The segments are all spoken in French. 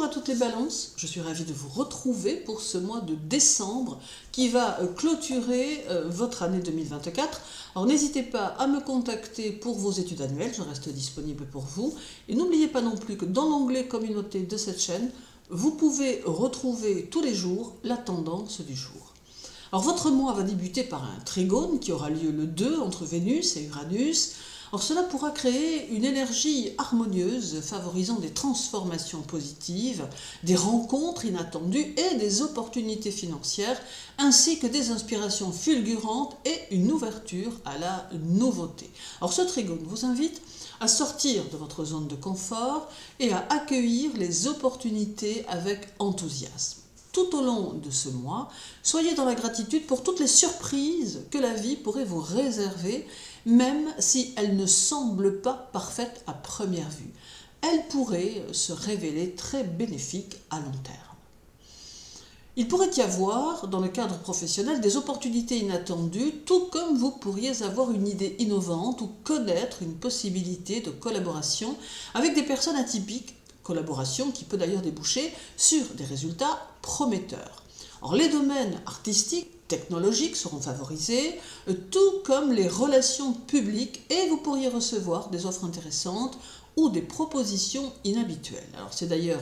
à toutes les balances, je suis ravie de vous retrouver pour ce mois de décembre qui va clôturer votre année 2024. Alors n'hésitez pas à me contacter pour vos études annuelles, je reste disponible pour vous. Et n'oubliez pas non plus que dans l'onglet communauté de cette chaîne, vous pouvez retrouver tous les jours la tendance du jour. Alors votre mois va débuter par un trigone qui aura lieu le 2 entre Vénus et Uranus. Alors cela pourra créer une énergie harmonieuse favorisant des transformations positives, des rencontres inattendues et des opportunités financières, ainsi que des inspirations fulgurantes et une ouverture à la nouveauté. Alors ce trigone vous invite à sortir de votre zone de confort et à accueillir les opportunités avec enthousiasme. Tout au long de ce mois, soyez dans la gratitude pour toutes les surprises que la vie pourrait vous réserver, même si elles ne semblent pas parfaites à première vue. Elles pourraient se révéler très bénéfiques à long terme. Il pourrait y avoir, dans le cadre professionnel, des opportunités inattendues, tout comme vous pourriez avoir une idée innovante ou connaître une possibilité de collaboration avec des personnes atypiques, collaboration qui peut d'ailleurs déboucher sur des résultats prometteurs. Or, les domaines artistiques, technologiques seront favorisés, tout comme les relations publiques, et vous pourriez recevoir des offres intéressantes ou des propositions inhabituelles. Alors c'est d'ailleurs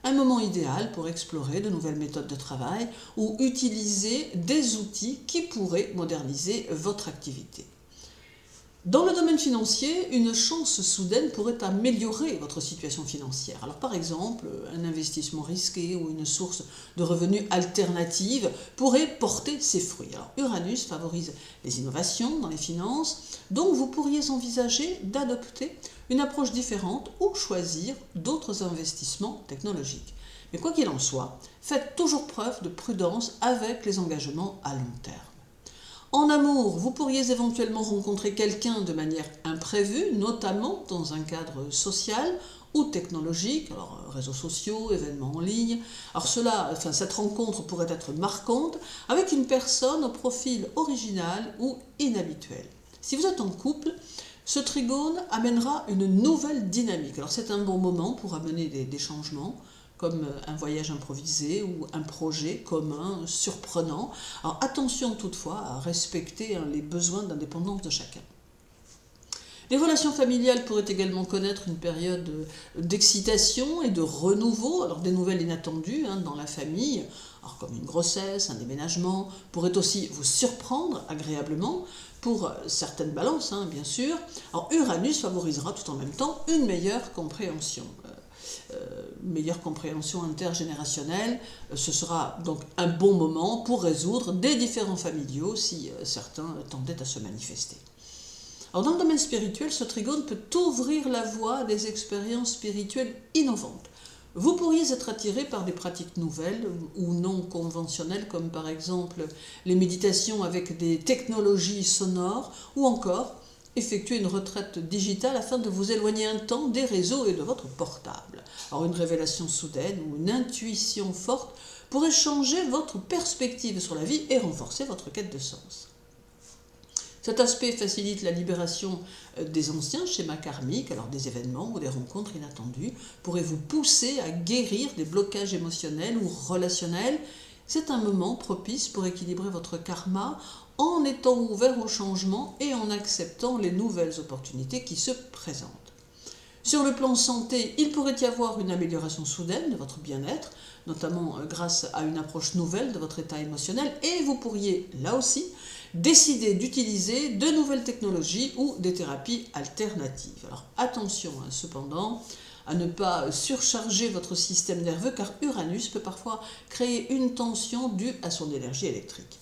un moment idéal pour explorer de nouvelles méthodes de travail ou utiliser des outils qui pourraient moderniser votre activité. Dans le domaine financier, une chance soudaine pourrait améliorer votre situation financière. Alors par exemple, un investissement risqué ou une source de revenus alternative pourrait porter ses fruits. Alors Uranus favorise les innovations dans les finances, donc vous pourriez envisager d'adopter une approche différente ou choisir d'autres investissements technologiques. Mais quoi qu'il en soit, faites toujours preuve de prudence avec les engagements à long terme. En amour, vous pourriez éventuellement rencontrer quelqu'un de manière imprévue, notamment dans un cadre social ou technologique, alors réseaux sociaux, événements en ligne. Alors cette rencontre pourrait être marquante avec une personne au profil original ou inhabituel. Si vous êtes en couple, ce trigone amènera une nouvelle dynamique. Alors c'est un bon moment pour amener des changements, comme un voyage improvisé ou un projet commun surprenant. Alors attention toutefois à respecter les besoins d'indépendance de chacun. Les relations familiales pourraient également connaître une période d'excitation et de renouveau, alors des nouvelles inattendues dans la famille, alors comme une grossesse, un déménagement, pourraient aussi vous surprendre agréablement pour certaines balances, bien sûr. Alors Uranus favorisera tout en même temps une meilleure compréhension intergénérationnelle. Ce sera donc un bon moment pour résoudre des différends familiaux si certains tendaient à se manifester. Alors dans le domaine spirituel, ce trigone peut ouvrir la voie à des expériences spirituelles innovantes. Vous pourriez être attiré par des pratiques nouvelles ou non conventionnelles, comme par exemple les méditations avec des technologies sonores, ou encore effectuer une retraite digitale afin de vous éloigner un temps des réseaux et de votre portable. Alors une révélation soudaine ou une intuition forte pourrait changer votre perspective sur la vie et renforcer votre quête de sens. Cet aspect facilite la libération des anciens schémas karmiques, alors des événements ou des rencontres inattendues pourraient vous pousser à guérir des blocages émotionnels ou relationnels. C'est un moment propice pour équilibrer votre karma en étant ouvert au changement et en acceptant les nouvelles opportunités qui se présentent. Sur le plan santé, il pourrait y avoir une amélioration soudaine de votre bien-être, notamment grâce à une approche nouvelle de votre état émotionnel, et vous pourriez, là aussi, décider d'utiliser de nouvelles technologies ou des thérapies alternatives. Alors attention cependant à ne pas surcharger votre système nerveux, car Uranus peut parfois créer une tension due à son énergie électrique.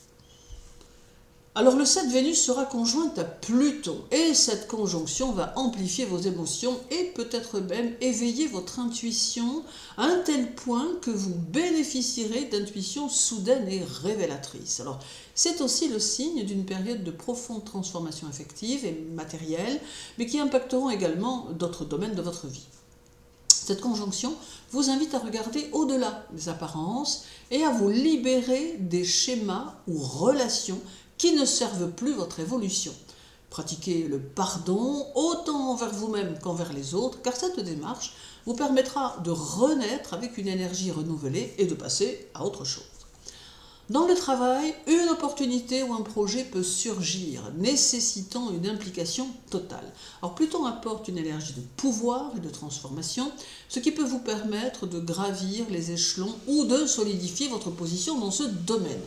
Alors le 7 Vénus sera conjointe à Pluton et cette conjonction va amplifier vos émotions et peut-être même éveiller votre intuition à un tel point que vous bénéficierez d'intuitions soudaines et révélatrices. Alors c'est aussi le signe d'une période de profonde transformation affective et matérielle, mais qui impacteront également d'autres domaines de votre vie. Cette conjonction vous invite à regarder au-delà des apparences et à vous libérer des schémas ou relations qui ne servent plus votre évolution. Pratiquez le pardon autant envers vous-même qu'envers les autres, car cette démarche vous permettra de renaître avec une énergie renouvelée et de passer à autre chose. Dans le travail, une opportunité ou un projet peut surgir, nécessitant une implication totale. Alors plus le temps apporte une énergie de pouvoir et de transformation, ce qui peut vous permettre de gravir les échelons ou de solidifier votre position dans ce domaine.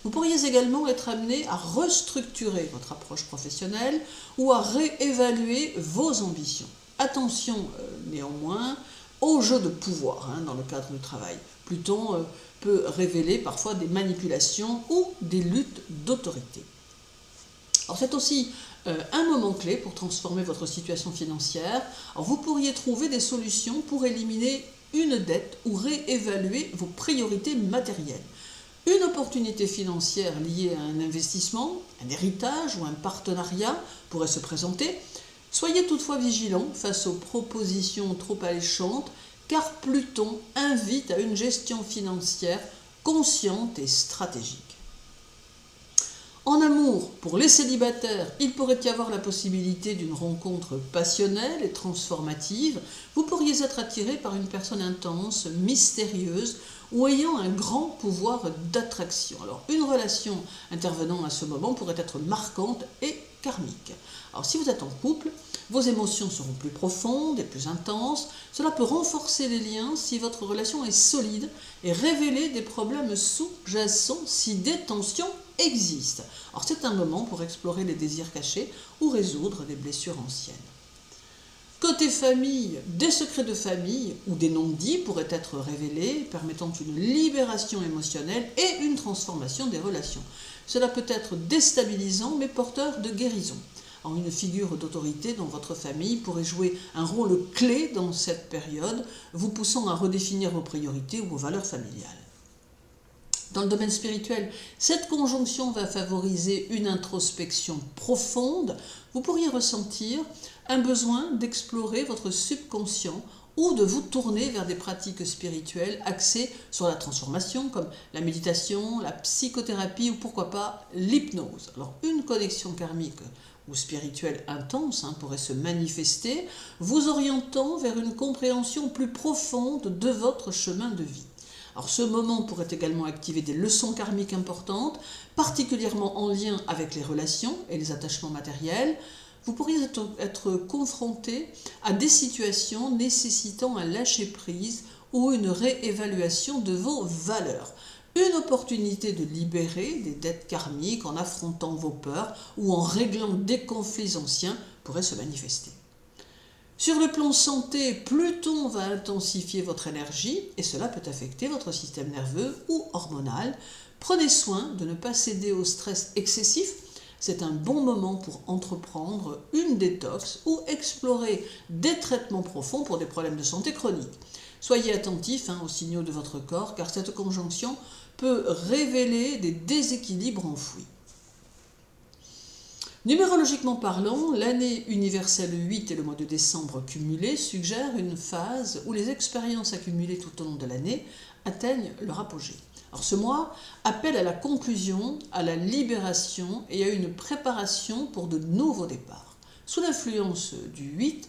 Vous pourriez également être amené à restructurer votre approche professionnelle ou à réévaluer vos ambitions. Attention néanmoins au jeu de pouvoir dans le cadre du travail. Pluton peut révéler parfois des manipulations ou des luttes d'autorité. Alors c'est aussi un moment clé pour transformer votre situation financière. Alors vous pourriez trouver des solutions pour éliminer une dette ou réévaluer vos priorités matérielles. Une opportunité financière liée à un investissement, un héritage ou un partenariat pourrait se présenter. Soyez toutefois vigilant face aux propositions trop alléchantes, car Pluton invite à une gestion financière consciente et stratégique. En amour, pour les célibataires, il pourrait y avoir la possibilité d'une rencontre passionnelle et transformative. Vous pourriez être attiré par une personne intense, mystérieuse ou ayant un grand pouvoir d'attraction. Alors, une relation intervenant à ce moment pourrait être marquante et karmique. Alors, si vous êtes en couple, vos émotions seront plus profondes et plus intenses. Cela peut renforcer les liens si votre relation est solide et révéler des problèmes sous-jacents si des tensions existent. Alors c'est un moment pour explorer les désirs cachés ou résoudre des blessures anciennes. Côté famille, des secrets de famille ou des non-dits pourraient être révélés, permettant une libération émotionnelle et une transformation des relations. Cela peut être déstabilisant mais porteur de guérison. Alors, une figure d'autorité dans votre famille pourrait jouer un rôle clé dans cette période, vous poussant à redéfinir vos priorités ou vos valeurs familiales. Dans le domaine spirituel, cette conjonction va favoriser une introspection profonde. Vous pourriez ressentir un besoin d'explorer votre subconscient ou de vous tourner vers des pratiques spirituelles axées sur la transformation, comme la méditation, la psychothérapie ou pourquoi pas l'hypnose. Alors, une connexion karmique ou spirituelle intense pourrait se manifester, vous orientant vers une compréhension plus profonde de votre chemin de vie. Alors ce moment pourrait également activer des leçons karmiques importantes, particulièrement en lien avec les relations et les attachements matériels. Vous pourriez être confronté à des situations nécessitant un lâcher-prise ou une réévaluation de vos valeurs. Une opportunité de libérer des dettes karmiques en affrontant vos peurs ou en réglant des conflits anciens pourrait se manifester. Sur le plan santé, Pluton va intensifier votre énergie et cela peut affecter votre système nerveux ou hormonal. Prenez soin de ne pas céder au stress excessif. C'est un bon moment pour entreprendre une détox ou explorer des traitements profonds pour des problèmes de santé chroniques. Soyez attentifs aux signaux de votre corps car cette conjonction peut révéler des déséquilibres enfouis. Numérologiquement parlant, l'année universelle 8 et le mois de décembre cumulé suggèrent une phase où les expériences accumulées tout au long de l'année atteignent leur apogée. Alors ce mois appelle à la conclusion, à la libération et à une préparation pour de nouveaux départs. Sous l'influence du 8,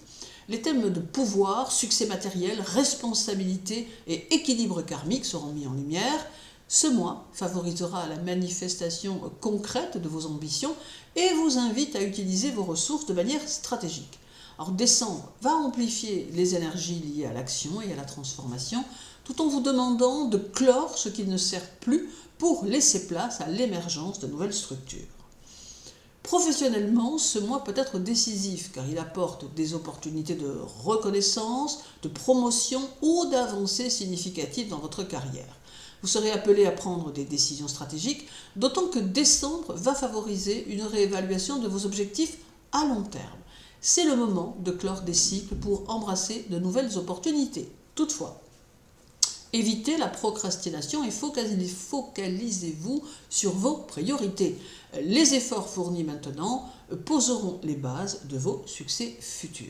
les thèmes de pouvoir, succès matériel, responsabilité et équilibre karmique seront mis en lumière. Ce mois favorisera la manifestation concrète de vos ambitions et vous invite à utiliser vos ressources de manière stratégique. Alors décembre va amplifier les énergies liées à l'action et à la transformation, tout en vous demandant de clore ce qui ne sert plus pour laisser place à l'émergence de nouvelles structures. Professionnellement, ce mois peut être décisif car il apporte des opportunités de reconnaissance, de promotion ou d'avancées significatives dans votre carrière. Vous serez appelé à prendre des décisions stratégiques, d'autant que décembre va favoriser une réévaluation de vos objectifs à long terme. C'est le moment de clore des cycles pour embrasser de nouvelles opportunités. Toutefois, évitez la procrastination et focalisez-vous sur vos priorités. Les efforts fournis maintenant poseront les bases de vos succès futurs.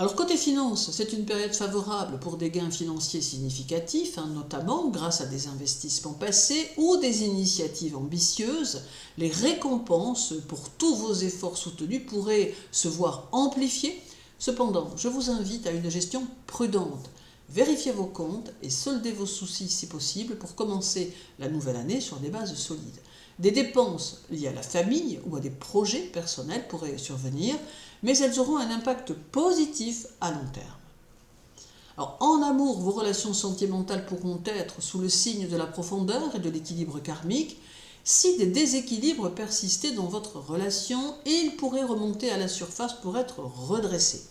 Alors côté finance, c'est une période favorable pour des gains financiers significatifs, notamment grâce à des investissements passés ou des initiatives ambitieuses. Les récompenses pour tous vos efforts soutenus pourraient se voir amplifiées. Cependant, je vous invite à une gestion prudente. Vérifiez vos comptes et soldez vos soucis si possible pour commencer la nouvelle année sur des bases solides. Des dépenses liées à la famille ou à des projets personnels pourraient survenir, mais elles auront un impact positif à long terme. Alors, en amour, vos relations sentimentales pourront être sous le signe de la profondeur et de l'équilibre karmique. Si des déséquilibres persistaient dans votre relation, ils pourraient remonter à la surface pour être redressés.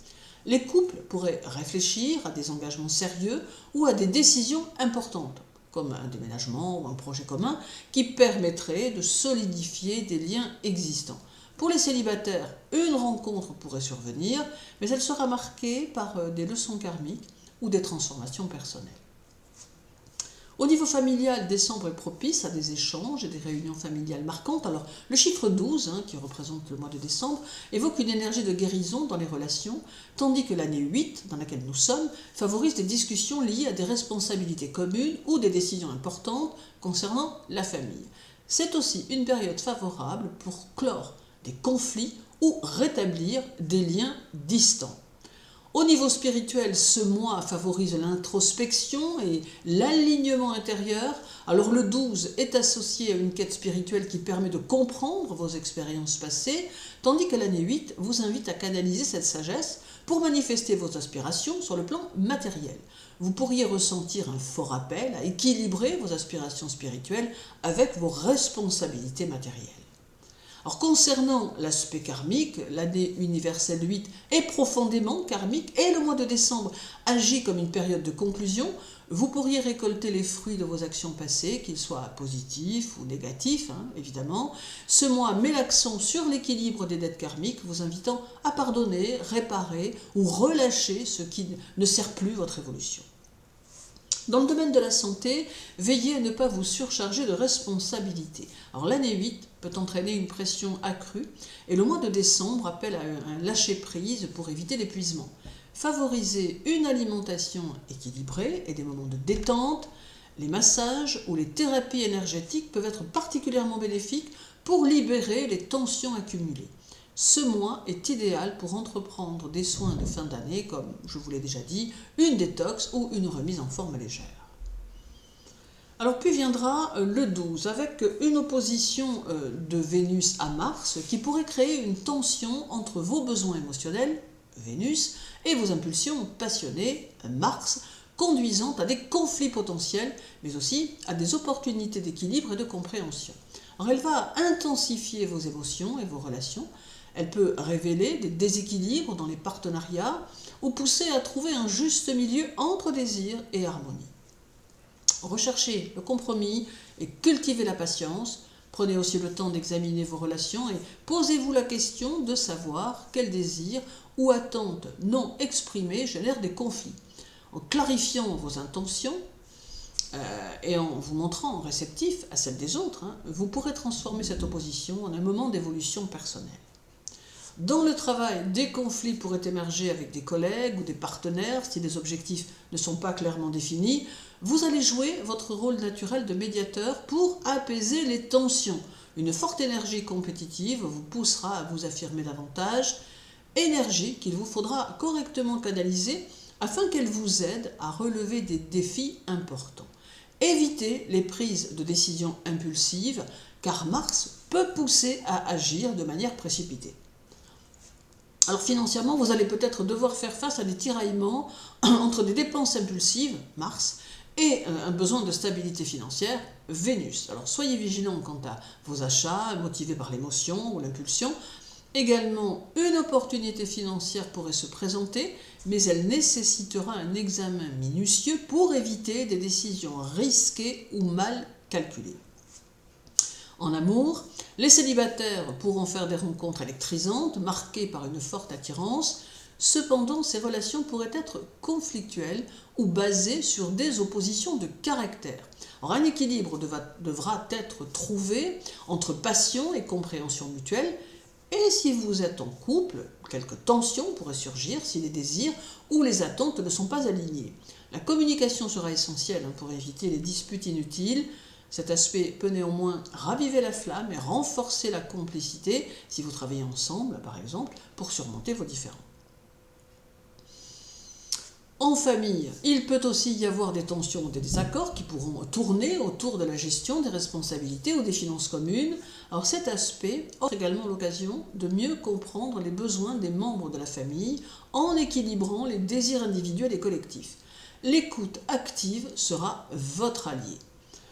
Les couples pourraient réfléchir à des engagements sérieux ou à des décisions importantes, comme un déménagement ou un projet commun, qui permettrait de solidifier des liens existants. Pour les célibataires, une rencontre pourrait survenir, mais elle sera marquée par des leçons karmiques ou des transformations personnelles. Au niveau familial, décembre est propice à des échanges et des réunions familiales marquantes. Alors, le chiffre 12, qui représente le mois de décembre, évoque une énergie de guérison dans les relations, tandis que l'année 8, dans laquelle nous sommes, favorise des discussions liées à des responsabilités communes ou des décisions importantes concernant la famille. C'est aussi une période favorable pour clore des conflits ou rétablir des liens distants. Au niveau spirituel, ce mois favorise l'introspection et l'alignement intérieur. Alors le 12 est associé à une quête spirituelle qui permet de comprendre vos expériences passées, tandis que l'année 8 vous invite à canaliser cette sagesse pour manifester vos aspirations sur le plan matériel. Vous pourriez ressentir un fort appel à équilibrer vos aspirations spirituelles avec vos responsabilités matérielles. Alors concernant l'aspect karmique, l'année universelle 8 est profondément karmique et le mois de décembre agit comme une période de conclusion. Vous pourriez récolter les fruits de vos actions passées, qu'ils soient positifs ou négatifs, évidemment. Ce mois met l'accent sur l'équilibre des dettes karmiques, vous invitant à pardonner, réparer ou relâcher ce qui ne sert plus votre évolution. Dans le domaine de la santé, veillez à ne pas vous surcharger de responsabilités. Alors l'année 8 peut entraîner une pression accrue et le mois de décembre appelle à un lâcher-prise pour éviter l'épuisement. Favorisez une alimentation équilibrée et des moments de détente. Les massages ou les thérapies énergétiques peuvent être particulièrement bénéfiques pour libérer les tensions accumulées. Ce mois est idéal pour entreprendre des soins de fin d'année, comme je vous l'ai déjà dit, une détox ou une remise en forme légère. Alors puis viendra le 12 avec une opposition de Vénus à Mars qui pourrait créer une tension entre vos besoins émotionnels, Vénus, et vos impulsions passionnées, Mars, conduisant à des conflits potentiels, mais aussi à des opportunités d'équilibre et de compréhension. Alors elle va intensifier vos émotions et vos relations. Elle peut révéler des déséquilibres dans les partenariats ou pousser à trouver un juste milieu entre désir et harmonie. Recherchez le compromis et cultivez la patience. Prenez aussi le temps d'examiner vos relations et posez-vous la question de savoir quels désirs ou attentes non exprimées génèrent des conflits. En clarifiant vos intentions et en vous montrant réceptif à celles des autres, vous pourrez transformer cette opposition en un moment d'évolution personnelle. Dans le travail, des conflits pourraient émerger avec des collègues ou des partenaires si les objectifs ne sont pas clairement définis. Vous allez jouer votre rôle naturel de médiateur pour apaiser les tensions. Une forte énergie compétitive vous poussera à vous affirmer davantage, énergie qu'il vous faudra correctement canaliser afin qu'elle vous aide à relever des défis importants. Évitez les prises de décisions impulsives car Mars peut pousser à agir de manière précipitée. Alors financièrement, vous allez peut-être devoir faire face à des tiraillements entre des dépenses impulsives, Mars, et un besoin de stabilité financière, Vénus. Alors soyez vigilants quant à vos achats motivés par l'émotion ou l'impulsion. Également, une opportunité financière pourrait se présenter, mais elle nécessitera un examen minutieux pour éviter des décisions risquées ou mal calculées. En amour, les célibataires pourront faire des rencontres électrisantes, marquées par une forte attirance. Cependant, ces relations pourraient être conflictuelles ou basées sur des oppositions de caractère. Alors, un équilibre devra être trouvé entre passion et compréhension mutuelle, Et si vous êtes en couple, quelques tensions pourraient surgir si les désirs ou les attentes ne sont pas alignés. La communication sera essentielle pour éviter les disputes inutiles. Cet aspect peut néanmoins raviver la flamme et renforcer la complicité si vous travaillez ensemble, par exemple, pour surmonter vos différends. En famille, il peut aussi y avoir des tensions ou des désaccords qui pourront tourner autour de la gestion des responsabilités ou des finances communes. Alors cet aspect offre également l'occasion de mieux comprendre les besoins des membres de la famille en équilibrant les désirs individuels et collectifs. L'écoute active sera votre allié.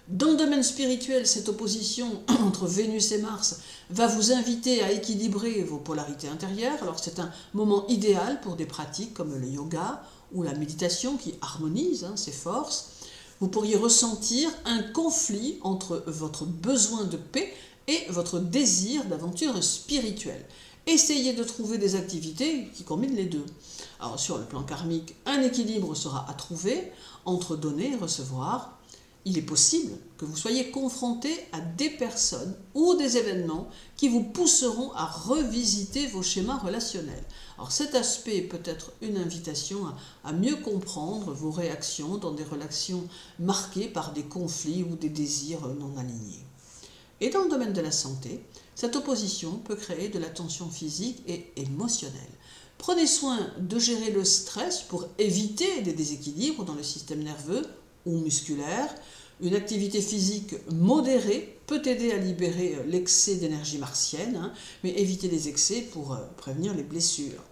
Dans le domaine spirituel, cette opposition entre Vénus et Mars va vous inviter à équilibrer vos polarités intérieures. Alors c'est un moment idéal pour des pratiques comme le yoga ou la méditation qui harmonise ces forces. Vous pourriez ressentir un conflit entre votre besoin de paix et votre désir d'aventure spirituelle. Essayez de trouver des activités qui combinent les deux. Alors sur le plan karmique, un équilibre sera à trouver entre donner et recevoir. Il est possible que vous soyez confronté à des personnes ou des événements qui vous pousseront à revisiter vos schémas relationnels. Alors cet aspect peut être une invitation à mieux comprendre vos réactions dans des relations marquées par des conflits ou des désirs non alignés. Et dans le domaine de la santé, cette opposition peut créer de la tension physique et émotionnelle. Prenez soin de gérer le stress pour éviter des déséquilibres dans le système nerveux ou musculaire. Une activité physique modérée peut aider à libérer l'excès d'énergie martienne, mais évitez les excès pour prévenir les blessures.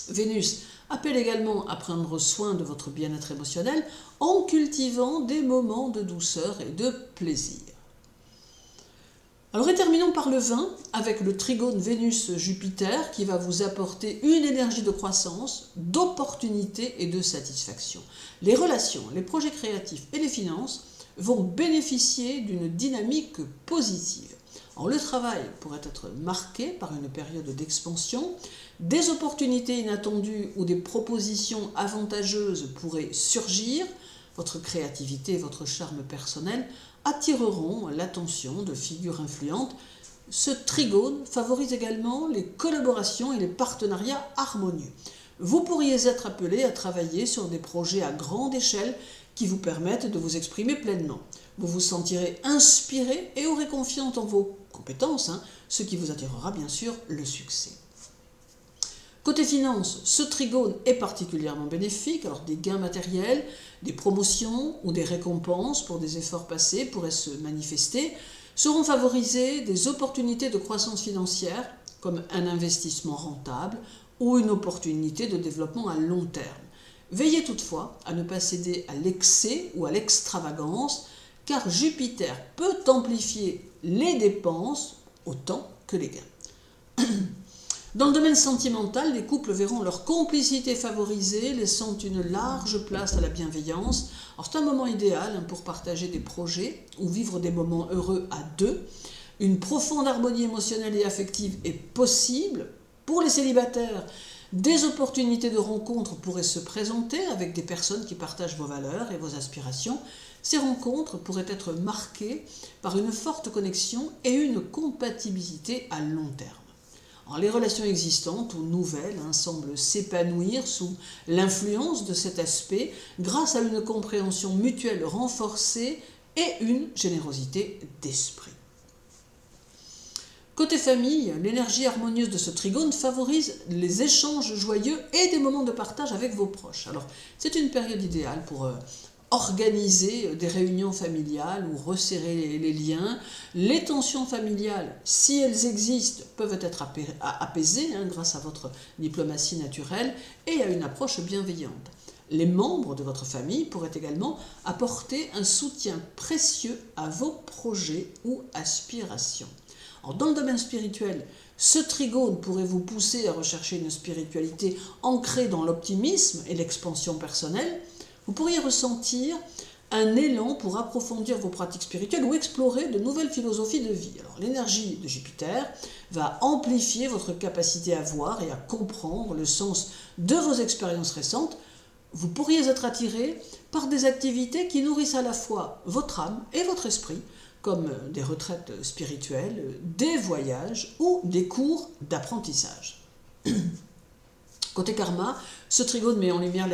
Vénus appelle également à prendre soin de votre bien-être émotionnel en cultivant des moments de douceur et de plaisir. Alors et terminons par le 20 avec le trigone Vénus-Jupiter qui va vous apporter une énergie de croissance, d'opportunité et de satisfaction. Les relations, les projets créatifs et les finances vont bénéficier d'une dynamique positive. Alors, le travail pourrait être marqué par une période d'expansion, des opportunités inattendues ou des propositions avantageuses pourraient surgir, votre créativité et votre charme personnel attireront l'attention de figures influentes. Ce trigone favorise également les collaborations et les partenariats harmonieux. Vous pourriez être appelé à travailler sur des projets à grande échelle qui vous permettent de vous exprimer pleinement. Vous vous sentirez inspiré et aurez confiance en vos compétences, ce qui vous attirera bien sûr le succès. Côté finance, ce trigone est particulièrement bénéfique, alors des gains matériels, des promotions ou des récompenses pour des efforts passés pourraient se manifester, seront favorisées des opportunités de croissance financière comme un investissement rentable ou une opportunité de développement à long terme. Veillez toutefois à ne pas céder à l'excès ou à l'extravagance, car Jupiter peut amplifier les dépenses autant que les gains. Dans le domaine sentimental, les couples verront leur complicité favorisée, laissant une large place à la bienveillance. Alors c'est un moment idéal pour partager des projets ou vivre des moments heureux à deux. Une profonde harmonie émotionnelle et affective est possible. Pour les célibataires, des opportunités de rencontres pourraient se présenter avec des personnes qui partagent vos valeurs et vos aspirations. Ces rencontres pourraient être marquées par une forte connexion et une compatibilité à long terme. Alors, les relations existantes ou nouvelles semblent s'épanouir sous l'influence de cet aspect grâce à une compréhension mutuelle renforcée et une générosité d'esprit. Côté famille, l'énergie harmonieuse de ce trigone favorise les échanges joyeux et des moments de partage avec vos proches. Alors, c'est une période idéale pour organiser des réunions familiales ou resserrer les liens. Les tensions familiales, si elles existent, peuvent être apaisées grâce à votre diplomatie naturelle et à une approche bienveillante. Les membres de votre famille pourraient également apporter un soutien précieux à vos projets ou aspirations. Alors, dans le domaine spirituel, ce trigone pourrait vous pousser à rechercher une spiritualité ancrée dans l'optimisme et l'expansion personnelle. Vous pourriez ressentir un élan pour approfondir vos pratiques spirituelles ou explorer de nouvelles philosophies de vie. Alors, l'énergie de Jupiter va amplifier votre capacité à voir et à comprendre le sens de vos expériences récentes. Vous pourriez être attiré par des activités qui nourrissent à la fois votre âme et votre esprit, comme des retraites spirituelles, des voyages ou des cours d'apprentissage. Côté karma, ce trigone met en lumière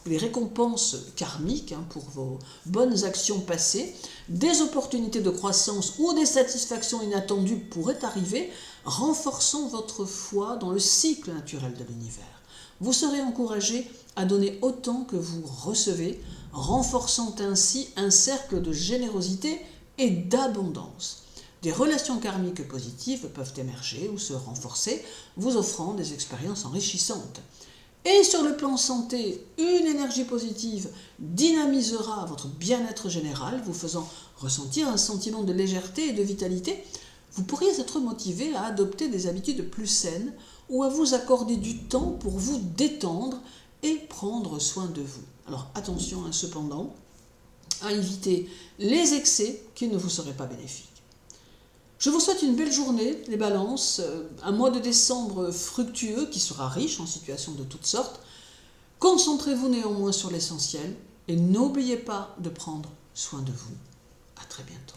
les récompenses karmiques pour vos bonnes actions passées, des opportunités de croissance ou des satisfactions inattendues pourraient arriver, renforçant votre foi dans le cycle naturel de l'univers. Vous serez encouragé à donner autant que vous recevez, renforçant ainsi un cercle de générosité et d'abondance. Des relations karmiques positives peuvent émerger ou se renforcer, vous offrant des expériences enrichissantes. Et sur le plan santé, une énergie positive dynamisera votre bien-être général, vous faisant ressentir un sentiment de légèreté et de vitalité. Vous pourriez être motivé à adopter des habitudes plus saines ou à vous accorder du temps pour vous détendre et prendre soin de vous. Alors attention cependant à éviter les excès qui ne vous seraient pas bénéfiques. Je vous souhaite une belle journée, les balances, un mois de décembre fructueux qui sera riche en situations de toutes sortes. Concentrez-vous néanmoins sur l'essentiel et n'oubliez pas de prendre soin de vous. À très bientôt.